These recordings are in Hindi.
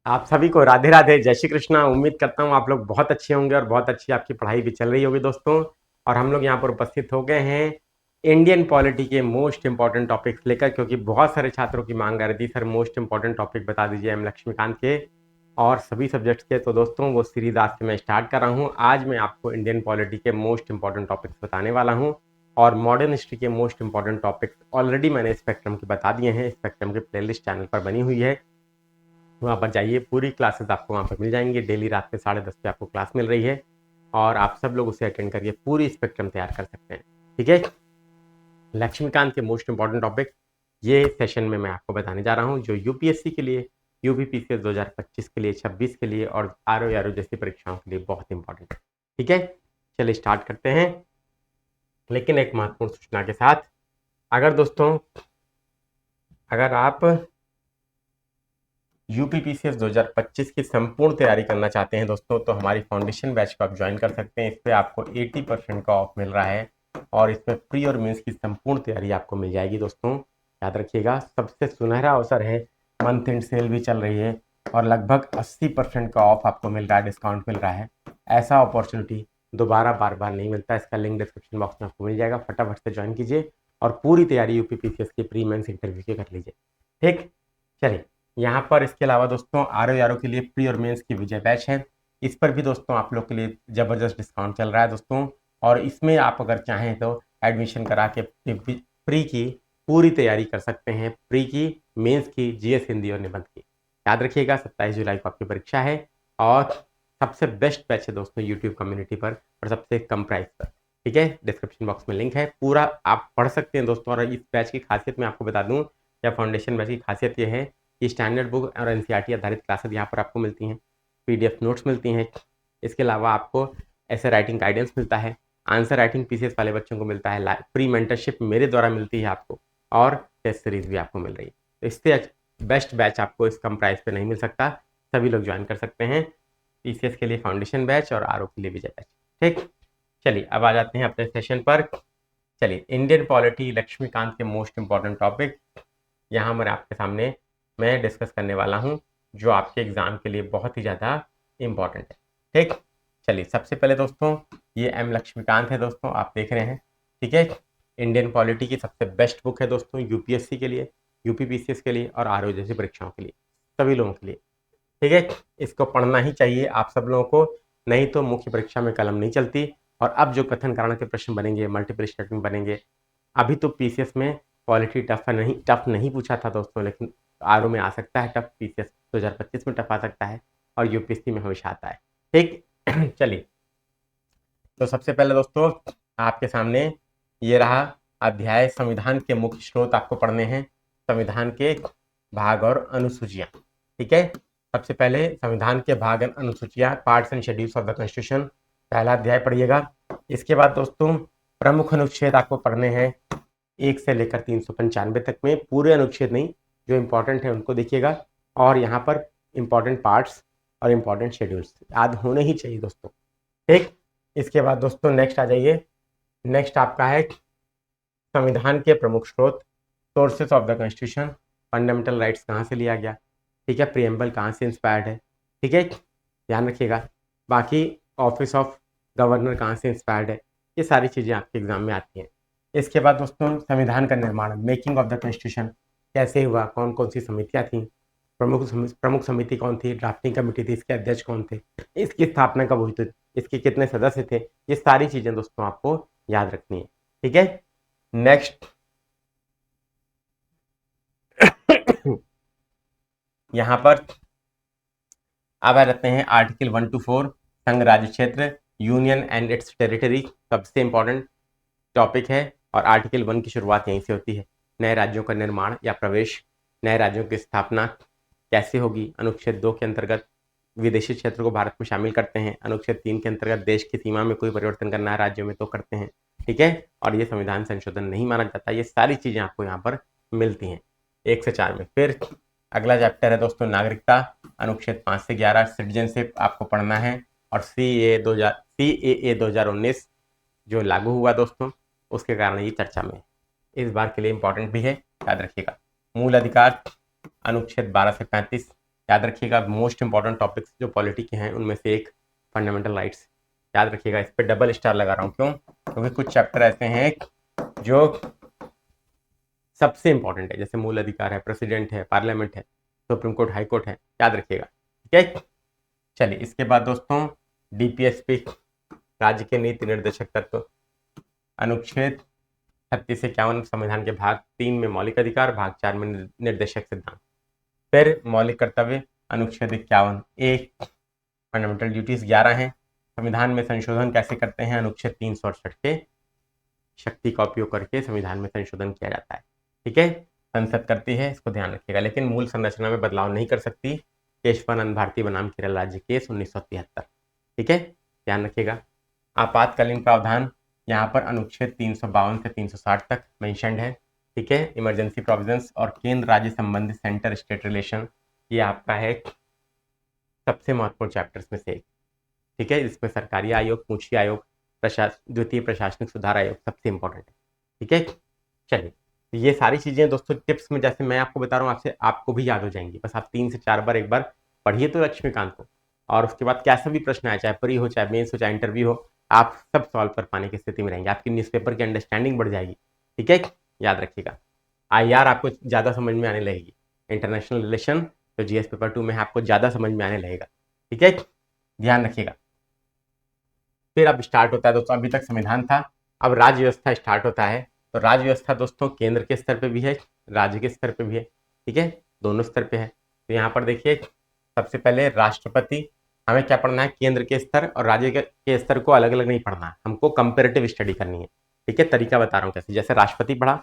आप सभी को राधे राधे, जय श्री कृष्णा। उम्मीद करता हूँ आप लोग बहुत अच्छे होंगे और बहुत अच्छी आपकी पढ़ाई भी चल रही होगी दोस्तों। और हम लोग यहाँ पर उपस्थित हो गए हैं इंडियन पॉलिटी के मोस्ट इंपॉर्टेंट टॉपिक्स लेकर, क्योंकि बहुत सारे छात्रों की मांग आ रही थी, सर मोस्ट इंपॉर्टेंट टॉपिक बता दीजिए एम लक्ष्मीकांत के और सभी सब्जेक्ट्स के। तो दोस्तों वो सीरीज आज से मैं स्टार्ट कर रहा हूँ। आज मैं आपको इंडियन पॉलिटी के मोस्ट इंपॉर्टेंट टॉपिक्स बताने वाला हूँ और मॉडर्न हिस्ट्री के मोस्ट इंपॉर्टेंट टॉपिक्स ऑलरेडी मैंने स्पेक्ट्रम के बता दिए हैं। स्पेक्ट्रम के प्लेलिस्ट चैनल पर बनी हुई है, वहाँ पर जाइए, पूरी क्लासेस आपको वहाँ पर मिल जाएंगी। डेली रात के 10:30 पे आपको क्लास मिल रही है और आप सब लोग उसे अटेंड करके पूरी स्पेक्ट्रम तैयार कर सकते हैं। ठीक है, लक्ष्मीकांत के मोस्ट इंपॉर्टेंट टॉपिक ये सेशन में मैं आपको बताने जा रहा हूँ, जो यूपीएससी के लिए, यूपीपीसीएस 2025 के लिए, 26 के लिए और आरओ जैसी परीक्षाओं के लिए बहुत इंपॉर्टेंट है। ठीक है, चलिए स्टार्ट करते हैं। लेकिन एक महत्वपूर्ण सूचना के साथ, अगर दोस्तों अगर आप यूपीपीसीएस 2025 की संपूर्ण तैयारी करना चाहते हैं दोस्तों, तो हमारी फाउंडेशन बैच को आप ज्वाइन कर सकते हैं। इस पर आपको 80% का ऑफ मिल रहा है और इसमें प्री और मेंस की संपूर्ण तैयारी आपको मिल जाएगी दोस्तों। याद रखिएगा, सबसे सुनहरा अवसर है, मंथ एंड सेल भी चल रही है और लगभग 80% का ऑफ आपको मिल रहा है, डिस्काउंट मिल रहा है। ऐसा अपॉर्चुनिटी दोबारा बार बार नहीं मिलता। इसका लिंक डिस्क्रिप्शन बॉक्स में आपको मिल जाएगा, फटाफट से ज्वाइन कीजिए और पूरी तैयारी यूपीपीसीएस की प्री मेंस इंटरव्यू की कर लीजिए। ठीक, चलिए यहाँ पर इसके अलावा दोस्तों आरओ के लिए प्री और मेंस की विजय बैच है। इस पर भी दोस्तों आप लोग के लिए ज़बरदस्त डिस्काउंट चल रहा है दोस्तों, और इसमें आप अगर चाहें तो एडमिशन करा के प्री की पूरी तैयारी कर सकते हैं। प्री की, मेंस की, जीएस हिंदी और निबंध की। याद रखिएगा 27 जुलाई को आपकी परीक्षा है और सबसे बेस्ट बैच है दोस्तों यूट्यूब कम्युनिटी पर और सबसे कम प्राइस पर। ठीक है, डिस्क्रिप्शन बॉक्स में लिंक है, पूरा आप पढ़ सकते हैं दोस्तों। और इस बैच की खासियत मैं आपको बता दूं, या फाउंडेशन बैच की खासियत ये है कि स्टैंडर्ड बुक और एनसीईआरटी आधारित क्लासेस यहाँ पर आपको मिलती हैं, पीडीएफ नोट्स मिलती हैं। इसके अलावा आपको ऐसे राइटिंग गाइडेंस मिलता है, आंसर राइटिंग पीसीएस वाले बच्चों को मिलता है, फ्री मेंटरशिप मेरे द्वारा मिलती है आपको और टेस्ट सीरीज भी आपको मिल रही है। तो इससे बेस्ट बैच आपको इस कम प्राइस पे नहीं मिल सकता। सभी लोग ज्वाइन कर सकते हैं, पीसीएस के लिए फाउंडेशन बैच और आरओ के लिए विजय बैच। ठीक, चलिए अब आ जाते हैं अपने सेशन पर। चलिए, इंडियन पॉलिटी लक्ष्मीकांत के मोस्ट इंपॉर्टेंट टॉपिक यहाँ मैं आपके सामने मैं डिस्कस करने वाला हूँ, जो आपके एग्जाम के लिए बहुत ही ज़्यादा इम्पॉर्टेंट है। ठीक, चलिए सबसे पहले दोस्तों ये एम लक्ष्मीकांत है दोस्तों, आप देख रहे हैं। ठीक है, इंडियन पॉलिटी की सबसे बेस्ट बुक है दोस्तों, यूपीएससी के लिए, यूपीपीसीएस के लिए और आरओ जैसी परीक्षाओं के लिए, सभी लोगों के लिए। ठीक है, इसको पढ़ना ही चाहिए आप सब लोगों को, नहीं तो मुख्य परीक्षा में कलम नहीं चलती। और अब जो कथन कारण के प्रश्न बनेंगे, मल्टीपल स्टेटमेंट बनेंगे, अभी तो पीसीएस में पॉलिटी टफ नहीं पूछा था दोस्तों, लेकिन आरओ में आ सकता है टफ, पीसीएस 2025 में टफ आ सकता है और यूपीएससी में हमेशा आता है। ठीक चलिए, तो सबसे पहले दोस्तों आपके सामने ये रहा अध्याय, संविधान के मुख्य स्रोत आपको पढ़ने हैं, संविधान के भाग और अनुसूचियां। ठीक है, सबसे पहले संविधान के भाग और अनुसूचियां, parts and schedules of the constitution, पहला अध्याय पढ़िएगा। इसके बाद दोस्तों प्रमुख अनुच्छेद आपको पढ़ने हैं 1 से लेकर 395 तक में, पूरे अनुच्छेद नहीं, जो इंपॉर्टेंट है उनको देखिएगा। और यहाँ पर इंपॉर्टेंट पार्ट्स और इंपॉर्टेंट शेड्यूल्स याद होने ही चाहिए दोस्तों। ठीक, इसके बाद दोस्तों नेक्स्ट आ जाइए। नेक्स्ट आपका है संविधान के प्रमुख स्रोत, sources of the constitution, fundamental rights कहाँ से लिया गया। ठीक है, प्रियम्बल कहाँ से इंस्पायर्ड है। ठीक है, ध्यान रखिएगा। बाकी ऑफिस ऑफ गवर्नर कहाँ से इंस्पायर्ड है, ये सारी चीज़ें आपके एग्जाम में आती हैं। इसके बाद दोस्तों संविधान का निर्माण, मेकिंग ऑफ द कॉन्स्टिट्यूशन कैसे हुआ, कौन कौन सी समितियाँ थीं, प्रमुख समिति कौन थी, ड्राफ्टिंग कमेटी थी, इसके अध्यक्ष कौन थे, इसकी स्थापना कब हुई थी, इसके कितने सदस्य थे, ये सारी चीज़ें दोस्तों आपको याद रखनी है। ठीक है, नेक्स्ट यहाँ पर अब आ जाते हैं आर्टिकल 1 to 4, संघ राज्य क्षेत्र, यूनियन एंड इट्स टेरिटरी, सबसे इंपॉर्टेंट टॉपिक है। और आर्टिकल 1 की शुरुआत यहीं से होती है, नए राज्यों का निर्माण या प्रवेश, नए राज्यों की स्थापना कैसे होगी। अनुच्छेद 2 के अंतर्गत विदेशी क्षेत्र को भारत में शामिल करते हैं। अनुच्छेद 3 के अंतर्गत देश की सीमा में कोई परिवर्तन करना है राज्यों में तो करते हैं। ठीक है, और ये संविधान संशोधन नहीं माना जाता। ये सारी चीजें आपको यहाँ पर मिलती हैं 1 से 4 में। फिर अगला चैप्टर है दोस्तों नागरिकता, अनुच्छेद 5 से 11 सिटीजनशिप आपको पढ़ना है। और CAA 2019 जो लागू हुआ दोस्तों, उसके कारण ये चर्चा में इस बार के लिए इंपॉर्टेंट भी है, याद रखिएगा। मूल अधिकार, अनुच्छेद 12 से 35 याद रखिएगा मोस्ट इंपॉर्टेंट टॉपिक्स जो पॉलिटी के हैं उनमें से एक फंडामेंटल राइट्स, याद रखिएगा। इस पर डबल स्टार लगा रहा हूँ, क्यों? क्योंकि कुछ चैप्टर ऐसे हैं जो सबसे इंपॉर्टेंट है, जैसे मूल अधिकार है, प्रेसिडेंट है, पार्लियामेंट है, सुप्रीम कोर्ट, हाई कोर्ट है, याद रखिएगा, ठीक है। चलिए इसके बाद दोस्तों डीपीएसपी, राज्य के नीति निर्देशक तत्व, अनुच्छेद 36 से 51 संविधान के भाग 3 में मौलिक अधिकार, भाग 4 में निर्देशक सिद्धांत। फिर मौलिक कर्तव्य अनुच्छेद 51 एक, फंडामेंटल ड्यूटीज 11 हैं। संविधान में संशोधन कैसे करते हैं? अनुच्छेद 368 के शक्ति का उपयोग करके संविधान में संशोधन किया जाता है, ठीक है। संसद करती है, इसको ध्यान रखिएगा, लेकिन मूल संरचना में बदलाव नहीं कर सकती। केशवानंद भारती बनाम केरल राज्य केस 1973, ठीक है, ध्यान रखिएगा। आपातकालीन प्रावधान यहाँ पर अनुच्छेद 352 से 360 तक मेंशन्ड है, ठीक है। इमरजेंसी प्रोविजंस और केंद्र राज्य संबंधी सेंटर स्टेट रिलेशन, ये आपका है सबसे महत्वपूर्ण चैप्टर्स में से एक, ठीक है। इसमें सरकारी आयोग, पूंछी आयोग, द्वितीय प्रशासनिक सुधार आयोग सबसे इंपॉर्टेंट है, ठीक है। चलिए ये सारी चीजें दोस्तों टिप्स में जैसे मैं आपको बता रहा हूँ, आपसे आपको भी याद हो जाएंगी। बस आप 3 से 4 बार एक बार पढ़िए तो लक्ष्मीकांत को, और उसके बाद कैसा भी प्रश्न आए, चाहे प्री हो, चाहे मेंस हो, चाहे इंटरव्यू हो, आप सब सॉल्व कर पाने की स्थिति में रहेंगे। आपकी न्यूज़पेपर की अंडरस्टैंडिंग बढ़ जाएगी, ठीक है, याद रखिएगा। IR आपको ज़्यादा समझ में आने लगेगी, इंटरनेशनल रिलेशन तो GS पेपर 2 में आपको ज़्यादा समझ में आने लगेगा, ठीक है, ध्यान रखिएगा। फिर अब स्टार्ट होता है दोस्तों, अभी तक संविधान था, अब राज्य व्यवस्था स्टार्ट होता है। तो राज्य व्यवस्था दोस्तों केंद्र के स्तर पे भी है, राज्य के स्तर पे भी है, ठीक है, दोनों स्तर पे है। तो यहाँ पर देखिए सबसे पहले राष्ट्रपति, हमें क्या पढ़ना है? केंद्र के स्तर और राज्य के स्तर को अलग अलग नहीं पढ़ना है, हमको कंपेरेटिव स्टडी करनी है, ठीक है। तरीका बता रहा हूँ कैसे, जैसे राष्ट्रपति पढ़ा,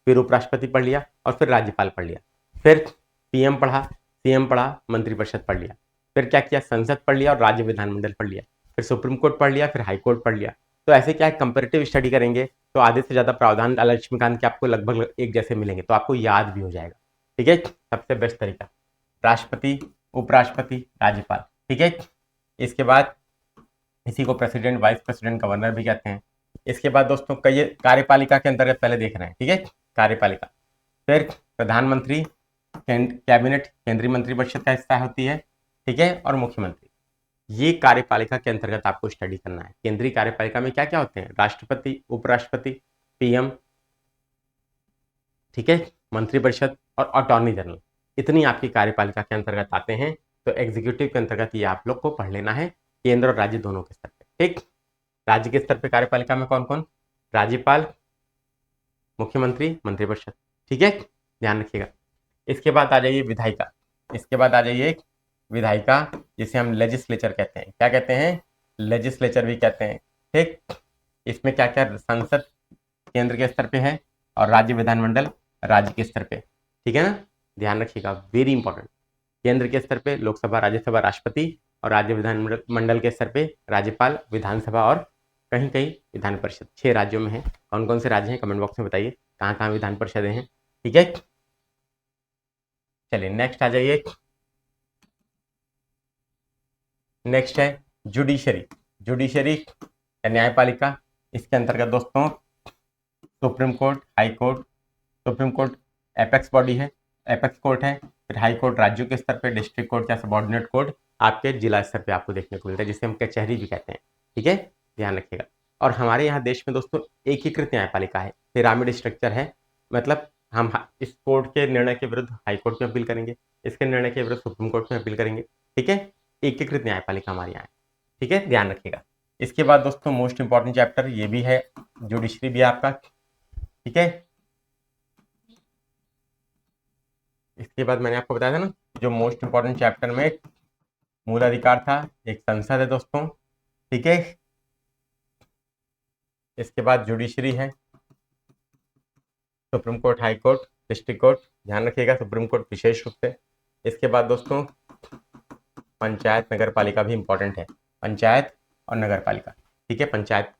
फिर उपराष्ट्रपति पढ़ लिया, और फिर राज्यपाल पढ़ लिया, फिर PM पढ़ा, CM पढ़ा, मंत्रिपरिषद पढ़ लिया, फिर क्या किया? संसद पढ़ लिया और राज्य विधानमंडल पढ़ लिया, फिर सुप्रीम कोर्ट पढ़ लिया, फिर हाई कोर्ट पढ़ लिया। तो ऐसे क्या है, कंपेरेटिव स्टडी करेंगे तो आधे से ज्यादा प्रावधान लक्ष्मीकांत के आपको लगभग एक जैसे मिलेंगे, तो आपको याद भी हो जाएगा, ठीक है। सबसे बेस्ट तरीका राष्ट्रपति, उपराष्ट्रपति, राज्यपाल, ठीक है। इसके बाद इसी को प्रेसिडेंट, वाइस प्रेसिडेंट, गवर्नर भी कहते हैं। इसके बाद दोस्तों कई कार्यपालिका के अंतर्गत पहले देख रहे हैं, ठीक है, कार्यपालिका। फिर प्रधानमंत्री, कैबिनेट केंद्रीय मंत्रिपरिषद का हिस्सा होती है, ठीक है, और मुख्यमंत्री, ये कार्यपालिका के अंतर्गत आपको स्टडी करना है। केंद्रीय कार्यपालिका में क्या क्या होते हैं? राष्ट्रपति, उपराष्ट्रपति, PM, ठीक है, मंत्रिपरिषद और अटॉर्नी जनरल, इतनी आपकी कार्यपालिका के अंतर्गत आते हैं। तो एग्जीक्यूटिव के अंतर्गत ये आप लोग को पढ़ लेना है, केंद्र और राज्य दोनों के स्तर पे, ठीक। राज्य के स्तर पे कार्यपालिका में कौन कौन? राज्यपाल, मुख्यमंत्री, मंत्रिपरिषद, ठीक है, ध्यान रखिएगा। इसके बाद आ जाइए विधायिका, इसके बाद आ जाइए विधायिका, जिसे हम लेजिस्लेचर कहते हैं। क्या कहते हैं? लेजिस्लेचर भी कहते हैं, ठीक। इसमें क्या क्या? संसद केंद्र के स्तर पे है और राज्य विधानमंडल राज्य के स्तर पे, ठीक है ना, ध्यान रखिएगा, वेरी इंपॉर्टेंट। केंद्र के स्तर पे लोकसभा, राज्यसभा, राष्ट्रपति, और राज्य विधानमंडल के स्तर पे राज्यपाल, विधानसभा और कहीं कहीं विधान परिषद। 6 राज्यों में है। कौन कौन से राज्य हैं कमेंट बॉक्स में बताइए, कहाँ कहाँ विधान परिषदें हैं, ठीक है। चलिए नेक्स्ट आ जाइए, नेक्स्ट है जुडिशरी। जुडिशरी या न्यायपालिका, इसके अंतर्गत दोस्तों supreme court, high court, supreme court apex body है, एपेक्स कोर्ट है, फिर हाई कोर्ट राज्यों के स्तर पे, डिस्ट्रिक्ट कोर्ट या सबऑर्डिनेट कोर्ट आपके जिला स्तर पे आपको देखने को मिलता है, जिसे हम कचहरी भी कहते हैं, ठीक है, ध्यान रखिएगा। और हमारे यहाँ देश में दोस्तों एकीकृत न्यायपालिका है, पिरामिड स्ट्रक्चर है, मतलब हम इस कोर्ट के निर्णय के विरुद्ध हाई कोर्ट में अपील करेंगे, इसके निर्णय के विरुद्ध सुप्रीम कोर्ट में अपील करेंगे, ठीक है। एकीकृत न्यायपालिका हमारे यहाँ है, ठीक है, ध्यान रखिएगा। इसके बाद दोस्तों मोस्ट इंपॉर्टेंट चैप्टर ये भी है, जुडिशरी भी आपका, ठीक है। इसके बाद मैंने आपको बताया था ना, जो मोस्ट इंपॉर्टेंट चैप्टर में एक मूल अधिकार था, एक संसद है दोस्तों, ठीक है। इसके बाद जुडिशरी है, supreme court, high court, district court, ध्यान रखिएगा, सुप्रीम कोर्ट विशेष रूप से। इसके बाद दोस्तों पंचायत, नगर पालिका भी इंपॉर्टेंट है, पंचायत और नगर पालिका, ठीक है। पंचायत,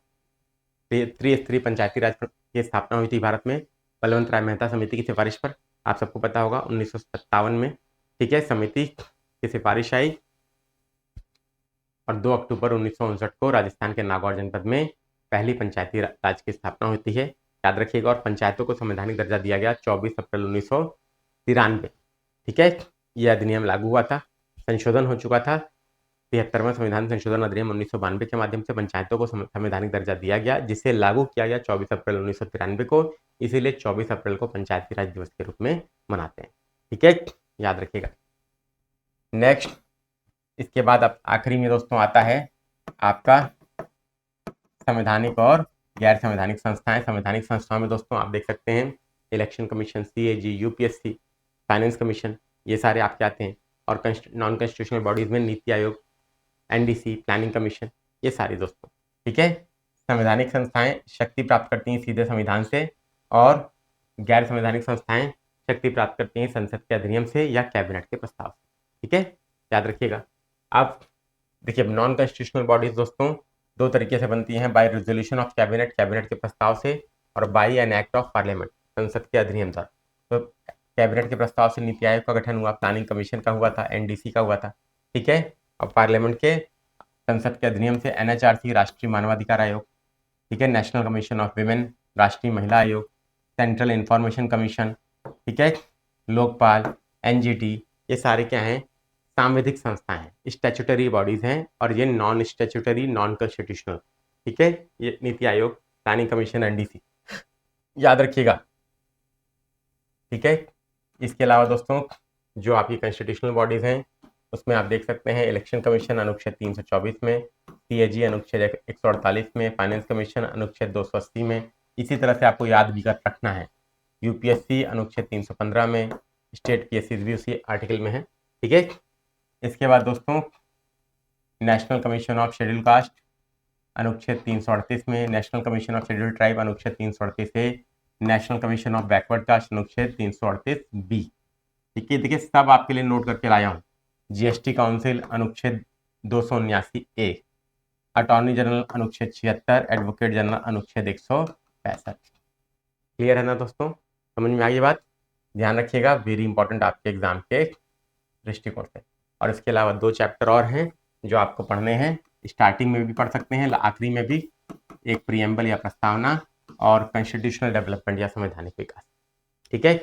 त्रिस्तरीय पंचायती राज की स्थापना हुई थी भारत में बलवंत राय मेहता समिति की सिफारिश पर, आप सबको पता होगा 1957 में, ठीक है। समिति की सिफारिश आई और 2 अक्टूबर 1959 को राजस्थान के नागौर जनपद में पहली पंचायती राज की स्थापना होती है, याद रखिएगा। और पंचायतों को संवैधानिक दर्जा दिया गया 24 अप्रैल 1993, ठीक है, यह अधिनियम लागू हुआ था। संशोधन हो चुका था। 73वां संविधान संशोधन अधिनियम 1992 के माध्यम से पंचायतों को संवैधानिक दर्जा दिया गया, जिसे लागू किया गया 24 अप्रैल 1993 को। इसीलिए 24 अप्रैल को पंचायती राज दिवस के रूप में मनाते हैं। ठीक है, याद रखिएगा। नेक्स्ट, इसके बाद अब आखिरी में दोस्तों आता है आपका संवैधानिक और गैर संवैधानिक संस्थाएं। संवैधानिक संस्थाओं में दोस्तों आप देख सकते हैं election commission, CAG, UPSC, finance commission, ये सारे आपके आते हैं। और नॉन कॉन्स्टिट्यूशनल बॉडीज में NITI Aayog, NDC, planning commission, ये सारी दोस्तों। ठीक है, संवैधानिक संस्थाएं शक्ति प्राप्त करती हैं सीधे संविधान से, और गैर संवैधानिक संस्थाएं शक्ति प्राप्त करती हैं संसद के अधिनियम से या कैबिनेट के प्रस्ताव से। ठीक है, याद रखिएगा। अब देखिए, नॉन कॉन्स्टिट्यूशनल बॉडीज दोस्तों दो तरीके से बनती हैं, by resolution of cabinet, cabinet के प्रस्ताव से, और by an act of parliament, संसद के अधिनियम द्वारा। तो कैबिनेट के प्रस्ताव से नीति आयोग का गठन हुआ, प्लानिंग कमीशन का हुआ था, NDC का हुआ था। ठीक है, और पार्लियामेंट के संसद के अधिनियम से NHRC, राष्ट्रीय मानवाधिकार आयोग। ठीक है, नेशनल कमीशन ऑफ विमेन, राष्ट्रीय महिला आयोग, सेंट्रल इंफॉर्मेशन कमीशन। ठीक है, लोकपाल, NGT, ये सारे क्या हैं, सांविधिक संस्थाएं हैं, स्टैट्यूटरी बॉडीज हैं, और ये नॉन स्टैट्यूटरी, नॉन कॉन्स्टिट्यूशनल। ठीक है, ये NITI Aayog, planning commission, NDC, याद रखिएगा। ठीक है, इसके अलावा दोस्तों जो आपकी कॉन्स्टिट्यूशनल बॉडीज हैं उसमें आप देख सकते हैं इलेक्शन कमीशन अनुच्छेद 324 में, CAG अनुच्छेद 148 में, फाइनेंस कमीशन अनुच्छेद 280 में। इसी तरह से आपको याद भी कर रखना है, UPSC अनुच्छेद 315 में, स्टेट PSCs भी उसी आर्टिकल में है। ठीक है, इसके बाद दोस्तों national commission of schedule caste अनुच्छेद 338 में, national commission of schedule tribe अनुच्छेद 338A, national commission of backward caste अनुच्छेद 338B। ठीक है, देखिए सब आपके लिए नोट करके लाया हूँ। GST काउंसिल अनुच्छेद 279A, अटॉर्नी जनरल अनुच्छेद 76, एडवोकेट जनरल अनुच्छेद 165। क्लियर है ना दोस्तों, समझ में आ गई बात? ध्यान रखिएगा, वेरी इंपॉर्टेंट आपके एग्जाम के दृष्टिकोण से। और इसके अलावा 2 चैप्टर और हैं जो आपको पढ़ने हैं, स्टार्टिंग में भी पढ़ सकते हैं, आखिरी में भी, एक प्रीएम्बल या प्रस्तावना, और कॉन्स्टिट्यूशनल डेवलपमेंट या संवैधानिक विकास। ठीक है,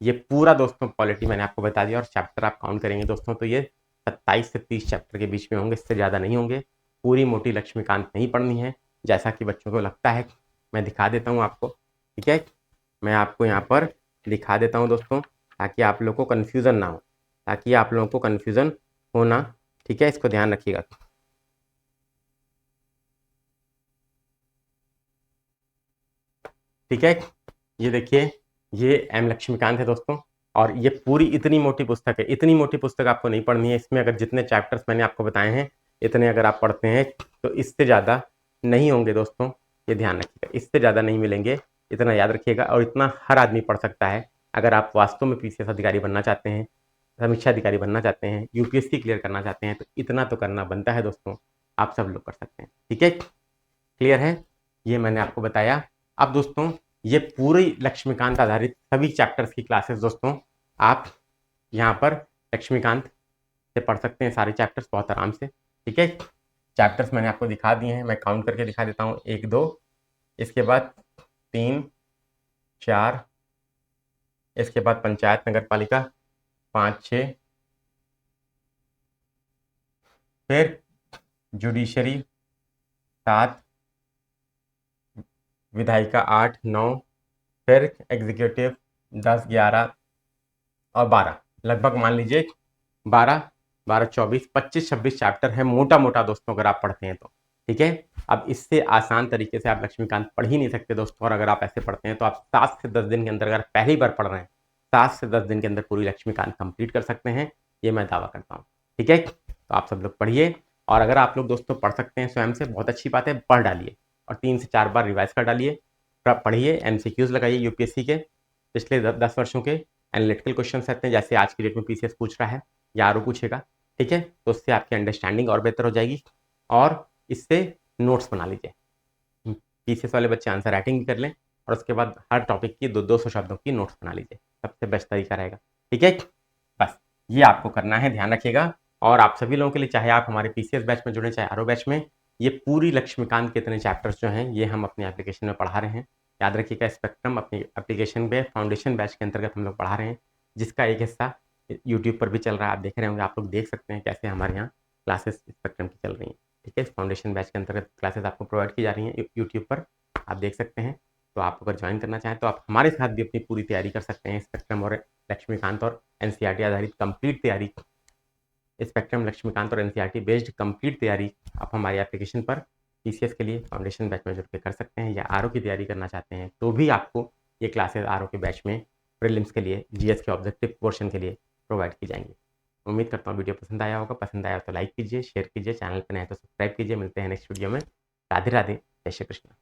ये पूरा दोस्तों पॉलिटी मैंने आपको बता दिया। और चैप्टर आप काउंट करेंगे दोस्तों तो ये 27 से 30 चैप्टर के बीच में होंगे, इससे ज़्यादा नहीं होंगे। पूरी मोटी लक्ष्मीकांत नहीं पढ़नी है जैसा कि बच्चों को लगता है। मैं दिखा देता हूँ आपको। ठीक है, मैं आपको यहाँ पर दिखा देता हूँ दोस्तों, ताकि आप लोगों को कन्फ्यूज़न ना हो, ताकि आप लोगों को कन्फ्यूज़न होना। ठीक है, इसको ध्यान रखिएगा। ठीक है, ये देखिए, ये M लक्ष्मीकांत है दोस्तों, और ये पूरी इतनी मोटी पुस्तक है। इतनी मोटी पुस्तक आपको नहीं पढ़नी है। इसमें अगर जितने चैप्टर्स मैंने आपको बताए हैं इतने अगर आप पढ़ते हैं तो इससे ज़्यादा नहीं होंगे दोस्तों, ये ध्यान रखिएगा, इससे ज़्यादा नहीं मिलेंगे, इतना याद रखिएगा। और इतना हर आदमी पढ़ सकता है। अगर आप वास्तव में PCS अधिकारी बनना चाहते हैं, समीक्षा अधिकारी बनना चाहते हैं, UPSC क्लियर करना चाहते हैं, तो इतना तो करना बनता है दोस्तों, आप सब लोग कर सकते हैं। ठीक है, क्लियर है, ये मैंने आपको बताया। अब दोस्तों ये पूरी लक्ष्मीकांत आधारित सभी चैप्टर्स की क्लासेस दोस्तों आप यहाँ पर लक्ष्मीकांत से पढ़ सकते हैं, सारे चैप्टर्स बहुत आराम से। ठीक है, चैप्टर्स मैंने आपको दिखा दिए हैं, मैं काउंट करके दिखा देता हूँ, 1 2, इसके बाद 3 4, इसके बाद पंचायत नगर पालिका 5 6, फिर जुडिशरी 7, विधायिका 8 9, फिर एग्जीक्यूटिव 10 11 और 12, लगभग मान लीजिए 12 12 24 25 26 चैप्टर है मोटा मोटा दोस्तों, अगर आप पढ़ते हैं तो। ठीक है, अब इससे आसान तरीके से आप लक्ष्मीकांत पढ़ ही नहीं सकते दोस्तों। और अगर आप ऐसे पढ़ते हैं तो आप 7 से 10 दिन के अंदर, अगर पहली बार पढ़ रहे हैं, 7 से 10 दिन के अंदर पूरी लक्ष्मीकांत कंप्लीट कर सकते हैं, ये मैं दावा करता हूँ। ठीक है, तो आप सब लोग पढ़िए। और अगर आप लोग दोस्तों पढ़ सकते हैं स्वयं से, बहुत अच्छी बात है, पढ़ डालिए और 3 से 4 बार रिवाइज कर डालिए, पढ़िए, MCQs लगाइए UPSC के पिछले 10 वर्षों के एनालिटिकल क्वेश्चन रहते हैं, जैसे आज की डेट में PCS पूछ रहा है या RO पूछेगा। ठीक है, तो उससे आपकी अंडरस्टैंडिंग और बेहतर हो जाएगी, और इससे नोट्स बना लीजिए। PCS वाले बच्चे आंसर राइटिंग भी कर लें, और उसके बाद हर टॉपिक की 200 शब्दों की नोट्स बना लीजिए, सबसे बेस्ट तरीका रहेगा। ठीक है, बस ये आपको करना है, ध्यान रखिएगा। और आप सभी लोगों के लिए, चाहे आप हमारे PCS बैच में जुड़े, चाहे RO बैच में, ये पूरी लक्ष्मीकांत के इतने चैप्टर्स जो हैं ये हम अपने एप्लीकेशन में पढ़ा रहे हैं। याद रखिएगा, स्पेक्ट्रम अपनी एप्लीकेशन पे फाउंडेशन बैच के अंतर्गत हम लोग पढ़ा रहे हैं, जिसका एक हिस्सा यूट्यूब पर भी चल रहा है, आप देख रहे होंगे, आप लोग देख सकते हैं कैसे हमारे यहाँ क्लासेस स्पेक्ट्रम की चल रही हैं। ठीक है, इस फाउंडेशन बैच के अंतर्गत क्लासेस आपको प्रोवाइड की जा रही हैं यूट्यूब पर, आप देख सकते हैं। तो आप अगर ज्वाइन करना चाहें तो आप हमारे साथ भी अपनी पूरी तैयारी कर सकते हैं। स्पेक्ट्रम और लक्ष्मीकांत और एनसीईआरटी आधारित कंप्लीट तैयारी, स्पेक्ट्रम, लक्ष्मीकांत और एनसीईआरटी बेस्ड कंप्लीट तैयारी आप हमारे एप्लीकेशन पर टीसीएस के लिए फाउंडेशन बैच में जुड़ के कर सकते हैं। या आरओ की तैयारी करना चाहते हैं तो भी आपको ये क्लासेस आरओ के बैच में प्रीलिम्स के लिए, जीएस के ऑब्जेक्टिव पोर्शन के लिए प्रोवाइड की जाएंगी। उम्मीद करता हूँ वीडियो पसंद आया होगा। पसंद आया तो लाइक कीजिए, शेयर कीजिए, चैनल पर नए तो सब्सक्राइब कीजिए। मिलते हैं नेक्स्ट वीडियो में। राधे राधे, जय श्री कृष्ण।